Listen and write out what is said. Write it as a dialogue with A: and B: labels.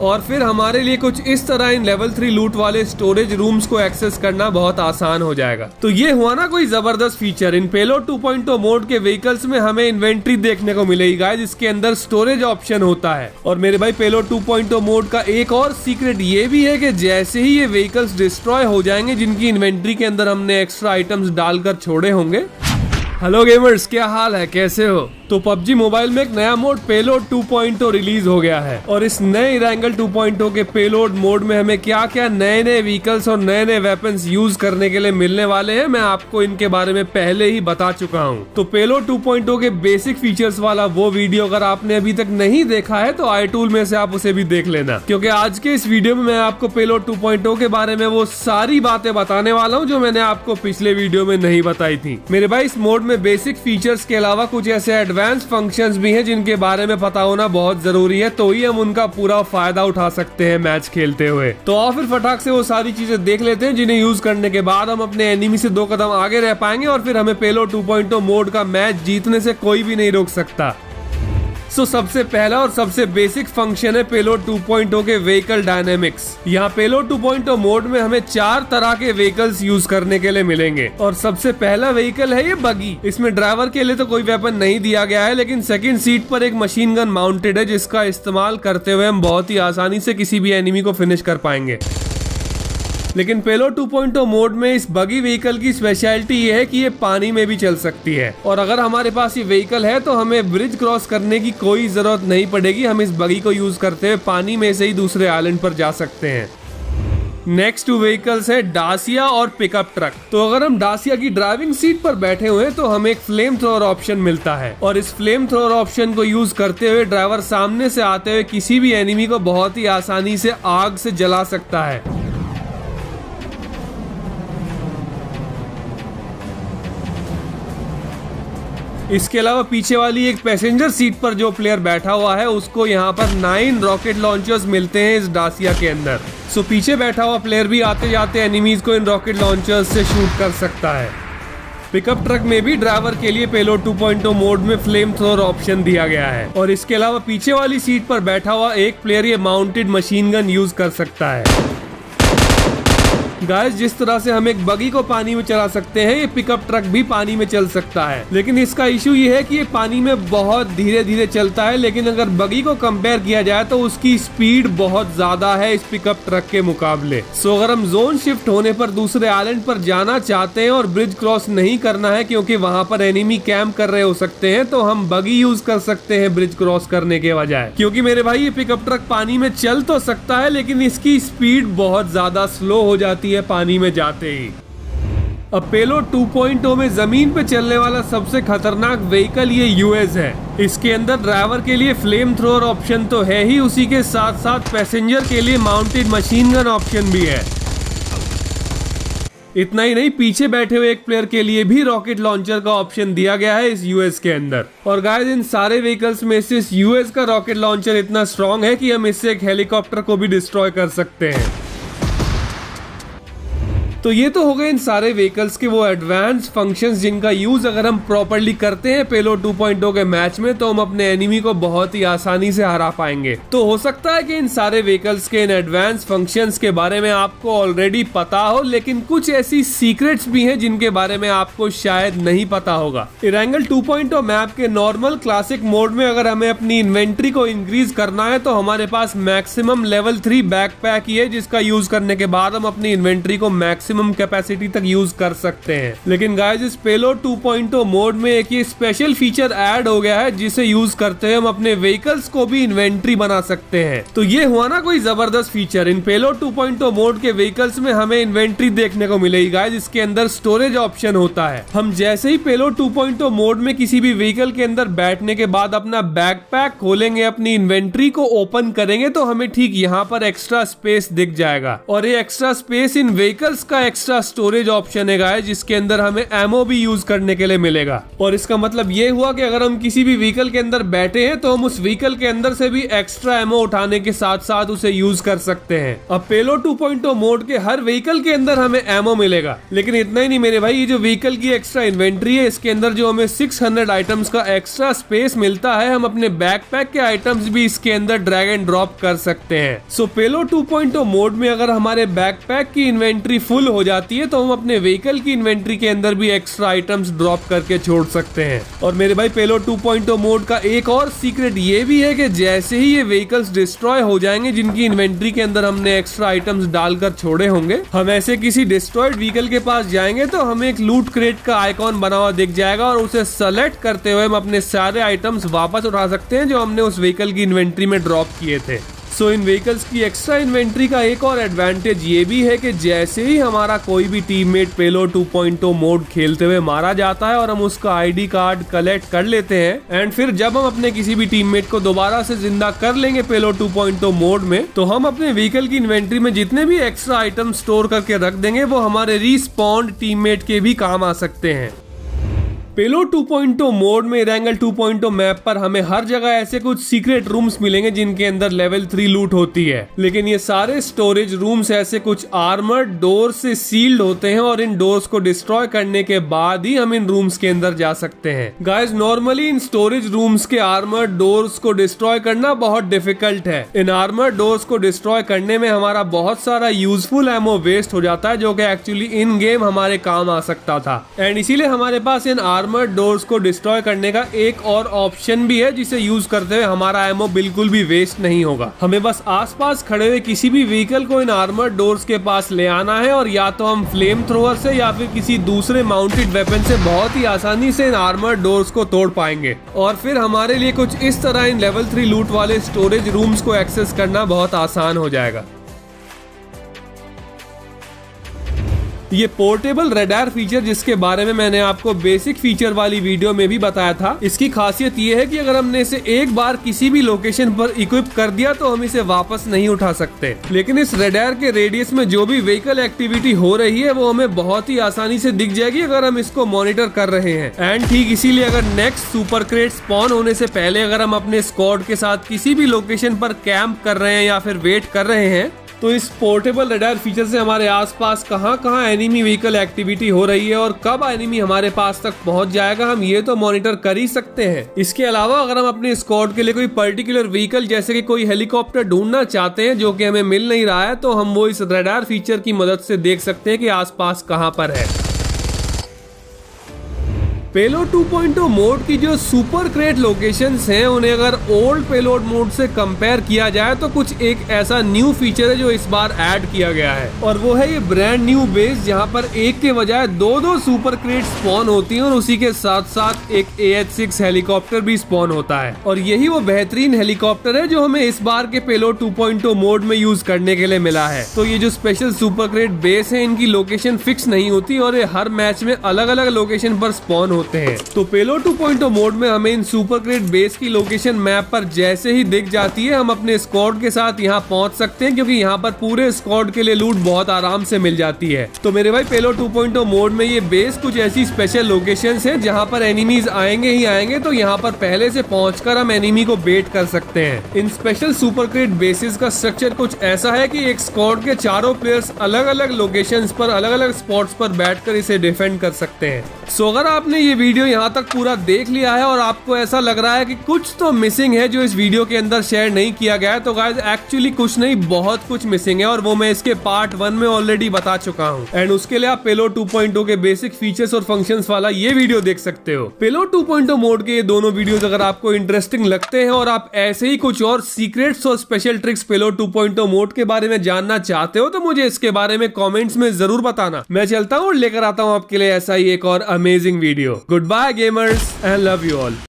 A: और फिर हमारे लिए कुछ इस तरह इन लेवल 3 लूट वाले स्टोरेज रूम्स को एक्सेस करना बहुत आसान हो जाएगा। तो ये हुआ ना कोई जबरदस्त फीचर। इन पेलोड 2.0 मोड के व्हीकल्स में हमें इन्वेंट्री देखने को मिलेगी गाइस, जिसके अंदर स्टोरेज ऑप्शन होता है। और मेरे भाई पेलोड 2.0 मोड का एक और सीक्रेट ये भी है कि जैसे ही ये व्हीकल्स डिस्ट्रॉय हो जाएंगे जिनकी इन्वेंट्री के अंदर हमने एक्स्ट्रा आइटम्स डालकर छोड़े होंगे। हेलो गेमर्स, क्या हाल है, कैसे हो? तो पबजी मोबाइल में एक नया मोड पेलोड 2.0 रिलीज हो गया है और इस नए इरेंगल 2.0 के पेलोड मोड में हमें क्या क्या नए नए व्हीकल्स और नए नए वेपन्स यूज करने के लिए मिलने वाले हैं, मैं आपको इनके बारे में पहले ही बता चुका हूँ। तो पेलोड 2.0 के बेसिक फीचर्स वाला वो वीडियो अगर आपने अभी तक नहीं देखा है तो iTool में से आप उसे भी देख लेना, क्योंकि आज के इस वीडियो में मैं आपको पेलोड 2.0 के बारे में वो सारी बातें बताने वाला हूँ जो मैंने आपको पिछले वीडियो में नहीं बताई थी। मेरे भाई इस मोड में बेसिक फीचर्स के अलावा कुछ ऐसे एडवांस फंक्शंस भी हैं जिनके बारे में पता होना बहुत जरूरी है, तो ही हम उनका पूरा फायदा उठा सकते हैं मैच खेलते हुए। तो आओ फिर फटाक से वो सारी चीजें देख लेते हैं जिन्हें यूज करने के बाद हम अपने एनिमी से 2 कदम आगे रह पाएंगे और फिर हमें पेलोड 2.0 मोड का मैच जीतने से कोई भी नहीं रोक सकता। सबसे पहला और सबसे बेसिक फंक्शन है पेलोड 2.0 के व्हीकल डायनेमिक्स। यहाँ पेलोड 2.0 मोड में हमें 4 तरह के व्हीकल्स यूज करने के लिए मिलेंगे और सबसे पहला व्हीकल है ये बगी। इसमें ड्राइवर के लिए तो कोई वेपन नहीं दिया गया है, लेकिन सेकंड सीट पर एक मशीन गन माउंटेड है जिसका इस्तेमाल करते हुए हम बहुत ही आसानी से किसी भी एनिमी को फिनिश कर पाएंगे। लेकिन पेलोड 2.0 मोड में इस बगी व्हीकल की स्पेशलिटी ये है कि ये पानी में भी चल सकती है और अगर हमारे पास ये व्हीकल है तो हमें ब्रिज क्रॉस करने की कोई जरूरत नहीं पड़ेगी। हम इस बगी को यूज करते हुए पानी में से ही दूसरे आइलैंड पर जा सकते हैं। नेक्स्ट 2 व्हीकल्स है डासिया और पिकअप ट्रक। तो अगर हम डासिया की ड्राइविंग सीट पर बैठे हुए हैं तो हमें एक फ्लेम थ्रोअर ऑप्शन मिलता है और इस फ्लेम थ्रोअर ऑप्शन को यूज करते हुए ड्राइवर सामने से आते हुए किसी भी एनिमी को बहुत ही आसानी से आग से जला सकता है। इसके अलावा पीछे वाली एक पैसेंजर सीट पर जो प्लेयर बैठा हुआ है उसको यहाँ पर 9 रॉकेट लॉन्चर्स मिलते हैं इस डासिया के अंदर। पीछे बैठा हुआ प्लेयर भी आते जाते एनिमीज को इन रॉकेट लॉन्चर्स से शूट कर सकता है। पिकअप ट्रक में भी ड्राइवर के लिए पेलोड 2.0 मोड में फ्लेम थ्रोअर ऑप्शन दिया गया है और इसके अलावा पीछे वाली सीट पर बैठा हुआ एक प्लेयर ये माउंटेड मशीन गन यूज कर सकता है। गाइस, जिस तरह से हम एक बगी को पानी में चला सकते हैं, ये पिकअप ट्रक भी पानी में चल सकता है, लेकिन इसका इशू ये है कि ये पानी में बहुत धीरे धीरे चलता है। लेकिन अगर बगी को कंपेयर किया जाए तो उसकी स्पीड बहुत ज्यादा है इस पिकअप ट्रक के मुकाबले। अगर हम जोन शिफ्ट होने पर दूसरे आइलैंड पर जाना चाहते हैं और ब्रिज क्रॉस नहीं करना है क्योंकि वहाँ पर एनिमी कैंप कर रहे हो सकते हैं, तो हम बगी यूज कर सकते हैं ब्रिज क्रॉस करने के बजाय। क्योंकि मेरे भाई ये पिकअप ट्रक पानी में चल तो सकता है लेकिन इसकी स्पीड बहुत ज्यादा स्लो हो जाती है पानी में जाते ही। अब पेलोड 2.0 में जमीन पे चलने वाला सबसे खतरनाक व्हीकल ये यूएस है। इसके अंदर ड्राइवर के लिए फ्लेम थ्रोअर ऑप्शन तो है ही, उसी के साथ साथ पैसेंजर के लिए माउंटेड मशीन गन ऑप्शन भी है। इतना ही नहीं, पीछे बैठे हुए एक प्लेयर के लिए भी रॉकेट लॉन्चर का ऑप्शन दिया गया है इस यूएस के अंदर। और गाइस, इन सारे व्हीकल्स में से इस यूएस का रॉकेट लॉन्चर इतना स्ट्रॉन्ग है कि हम इससे एक हेलीकॉप्टर को भी डिस्ट्रॉय कर सकते हैं। तो ये तो हो गए इन सारे व्हीकल्स के वो एडवांस फंक्शंस जिनका यूज अगर हम प्रॉपर्ली करते हैं पेलोड 2.0 के मैच में तो हम अपने एनिमी को बहुत ही आसानी से हरा पाएंगे। तो हो सकता है कि इन सारे व्हीकल्स के इन एडवांस फंक्शंस के बारे में आपको ऑलरेडी पता हो, लेकिन कुछ ऐसी सीक्रेट्स भी हैं जिनके बारे में आपको शायद नहीं पता होगा। इरेंगल 2.0 मैप के नॉर्मल क्लासिक मोड में अगर हमें अपनी इन्वेंट्री को इंक्रीज करना है तो हमारे पास मैक्सिमम लेवल 3 बैकपैक ही है, जिसका यूज करने के बाद हम अपनी इन्वेंट्री को मैक्सिमम कैपेसिटी तक यूज कर सकते हैं। लेकिन गाइस, इस पेलोड 2.0 मोड में एक ये स्पेशल फीचर ऐड हो गया है जिसे यूज करते हुए हम अपने व्हीकल्स को भी इन्वेंट्री बना सकते हैं। तो ये हुआ ना कोई जबरदस्त फीचर। इन पेलोड 2.0 मोड के व्हीकल्स में हमें इन्वेंट्री देखने को मिलेगी गाइस, इसके अंदर स्टोरेज ऑप्शन होता है। हम जैसे ही पेलोड 2.0 मोड में किसी भी व्हीकल के अंदर बैठने के बाद अपना बैकपैक खोलेंगे, अपनी इन्वेंट्री को ओपन करेंगे तो हमें ठीक यहाँ पर एक्स्ट्रा स्पेस दिख जाएगा और ये एक्स्ट्रा स्पेस इन व्हीकल्स का का एक्स्ट्रा स्टोरेज ऑप्शन है गाइस, जिसके अंदर हमें एमओ भी यूज करने के लिए मिलेगा। और इसका मतलब ये हुआ कि अगर हम किसी भी व्हीकल के अंदर बैठे हैं तो हम उस व्हीकल के अंदर से भी एक्स्ट्रा एमओ उठाने के साथ साथ उसे यूज कर सकते हैं। अब पेलोड 2.0 मोड के हर व्हीकल के अंदर हमें एमओ मिलेगा, लेकिन इतना ही नहीं मेरे भाई, ये जो व्हीकल की एक्स्ट्रा इन्वेंट्री है इसके अंदर जो हमें 600 आइटम्स का एक्स्ट्रा स्पेस मिलता है, हम अपने बैकपैक के आइटम्स भी इसके अंदर ड्रैग एंड ड्रॉप कर सकते हैं। सो पेलोड 2.0 मोड में अगर हमारे बैकपैक की इन्वेंट्री फुल हो जाती है तो हम अपने व्हीकल की इन्वेंट्री के अंदर भी एक्स्ट्रा आइटम्स ड्रॉप करके छोड़ सकते हैं। और मेरे भाई पेलोड 2.0 मोड का एक और सीक्रेट ये भी है कि जैसे ही ये व्हीकल्स डिस्ट्रॉय हो जाएंगे जिनकी इन्वेंट्री के अंदर हमने एक्स्ट्रा आइटम्स डालकर छोड़े होंगे, हम ऐसे किसी डिस्ट्रॉयड व्हीकल के पास जाएंगे तो हमें एक लूट क्रेट का आइकॉन बना हुआ दिख जाएगा और उसे सेलेक्ट करते हुए हम अपने सारे आइटम्स वापस उठा सकते हैं जो हमने उस व्हीकल की इन्वेंट्री में ड्रॉप किए थे। सो इन व्हीकल्स की एक्स्ट्रा इन्वेंट्री का एक और एडवांटेज ये भी है कि जैसे ही हमारा कोई भी टीममेट पेलोड 2.0 मोड खेलते हुए मारा जाता है और हम उसका आईडी कार्ड कलेक्ट कर लेते हैं एंड फिर जब हम अपने किसी भी टीममेट को दोबारा से जिंदा कर लेंगे पेलोड 2.0 मोड में, तो हम अपने व्हीकल की इन्वेंट्री में जितने भी एक्स्ट्रा आइटम स्टोर करके रख देंगे वो हमारे रिस्पॉन्ड टीममेट के भी काम आ सकते हैं। पेलोड 2.0 मोड में इरेंगल 2.0 मैप पर हमें हर जगह ऐसे कुछ सीक्रेट रूम्स मिलेंगे जिनके अंदर लेवल 3 लूट होती है, लेकिन ये सारे स्टोरेज रूम्स ऐसे कुछ आर्मर्ड डोर से सील्ड होते हैं और इन डोर्स को डिस्ट्रॉय करने के बाद ही हम इन रूम्स के अंदर जा सकते हैं। Guys normally in storage rooms के आर्मर्ड डोर्स को डिस्ट्रॉय करना बहुत डिफिकल्ट है। इन आर्मर्ड डोर्स को डिस्ट्रॉय करने में हमारा बहुत सारा यूजफुल एमो वेस्ट हो जाता है जो कि एक्चुअली इन गेम हमारे काम आ सकता था, एंड इसीलिए हमारे पास इन आर्मर्ड डोर्स को डिस्ट्रॉय करने का एक और ऑप्शन भी है जिसे यूज करते हुए हमारा एमो बिल्कुल भी वेस्ट नहीं होगा। हमें बस आसपास खड़े हुए किसी भी व्हीकल को इन आर्मर्ड डोर्स के पास ले आना है और या तो हम फ्लेम थ्रोअर से या फिर किसी दूसरे माउंटेड वेपन से बहुत ही आसानी से इन आर्मर्ड डोर्स को तोड़ पाएंगे और फिर हमारे लिए कुछ इस तरह इन लेवल 3 लूट वाले स्टोरेज रूम्स को एक्सेस करना बहुत आसान हो जाएगा। ये पोर्टेबल रडार फीचर जिसके बारे में मैंने आपको बेसिक फीचर वाली वीडियो में भी बताया था, इसकी खासियत ये है कि अगर हमने इसे एक बार किसी भी लोकेशन पर इक्विप कर दिया तो हम इसे वापस नहीं उठा सकते, लेकिन इस रडार के रेडियस में जो भी व्हीकल एक्टिविटी हो रही है वो हमें बहुत ही आसानी से दिख जाएगी अगर हम इसको मॉनिटर कर रहे हैं। एंड ठीक इसीलिए अगर नेक्स्ट सुपर क्रेट स्पॉन होने से पहले अगर हम अपने स्क्वाड के साथ किसी भी लोकेशन पर कैंप कर रहे हैं या फिर वेट कर रहे हैं तो इस पोर्टेबल रडार फीचर से हमारे आसपास कहां एनिमी व्हीकल एक्टिविटी हो रही है और कब एनिमी हमारे पास तक पहुंच जाएगा हम ये तो मॉनिटर कर ही सकते हैं। इसके अलावा अगर हम अपने स्क्वाड के लिए कोई पर्टिकुलर व्हीकल जैसे कि कोई हेलीकॉप्टर ढूंढना चाहते हैं जो कि हमें मिल नहीं रहा है तो हम वो इस रडार फीचर की मदद से देख सकते हैं कि आसपास कहां पर है। पेलोड 2.0 मोड की जो सुपर क्रेट लोकेशंस हैं उन्हें अगर ओल्ड पेलोड मोड से कंपेयर किया जाए तो कुछ एक ऐसा न्यू फीचर है जो इस बार ऐड किया गया है और वो है ये ब्रांड न्यू बेस जहां पर एक के बजाय दो सुपर क्रेट स्पॉन होती हैं और उसी के साथ साथ एक AH-6 हेलीकॉप्टर भी स्पॉन होता है और यही वो बेहतरीन हेलीकॉप्टर है जो हमें इस बार के पेलोड 2.0 मोड में यूज करने के लिए मिला है। तो ये जो स्पेशल सुपर क्रेट बेस है इनकी लोकेशन फिक्स नहीं होती और ये हर मैच में अलग अलग लोकेशन पर स्पॉन होते हैं। तो पेलोड 2.0 मोड में हमें इन सुपर क्रेट बेस की लोकेशन मैप पर जैसे ही दिख जाती है हम अपने स्क्वाड के साथ यहाँ पहुंच सकते हैं क्योंकि यहाँ पर पूरे स्क्वाड के लिए लूट बहुत आराम से मिल जाती है। तो मेरे भाई पेलोड 2.0 मोड में ये बेस कुछ ऐसी स्पेशल लोकेशंस हैं जहाँ पर एनिमीज आएंगे ही आएंगे तो यहाँ पर पहले से पहुंचकर हम एनिमी को बेट कर सकते हैं। इन स्पेशल सुपर क्रेट बेसिस का स्ट्रक्चर कुछ ऐसा है कि एक स्क्वाड के चारों प्लेयर्स अलग अलग लोकेशंस पर अलग अलग स्पॉट्स पर बैठकर इसे डिफेंड कर सकते हैं। सो अगर आपने ये वीडियो यहाँ तक पूरा देख लिया है और आपको ऐसा लग रहा है कि कुछ तो मिसिंग है जो इस वीडियो के अंदर शेयर नहीं किया गया है तो गाइस एक्चुअली कुछ नहीं बहुत कुछ मिसिंग है और वो मैं इसके पार्ट 1 में ऑलरेडी बता चुका हूँ एंड उसके लिए आप पेलोड 2.0 के बेसिक फीचर्स और फंक्शंस वाला ये वीडियो देख सकते हो। पेलोड 2.0 मोड के ये दोनों वीडियोस अगर आपको इंटरेस्टिंग लगते हैं और आप ऐसे ही कुछ और सीक्रेट्स और स्पेशल ट्रिक्स पेलोड 2.0 मोड के बारे में जानना चाहते हो तो मुझे इसके बारे में कॉमेंट्स में जरूर बताना। मैं चलता हूँ और लेकर आता हूँ आपके लिए ऐसा ही एक और amazing video. Goodbye gamers and love you all.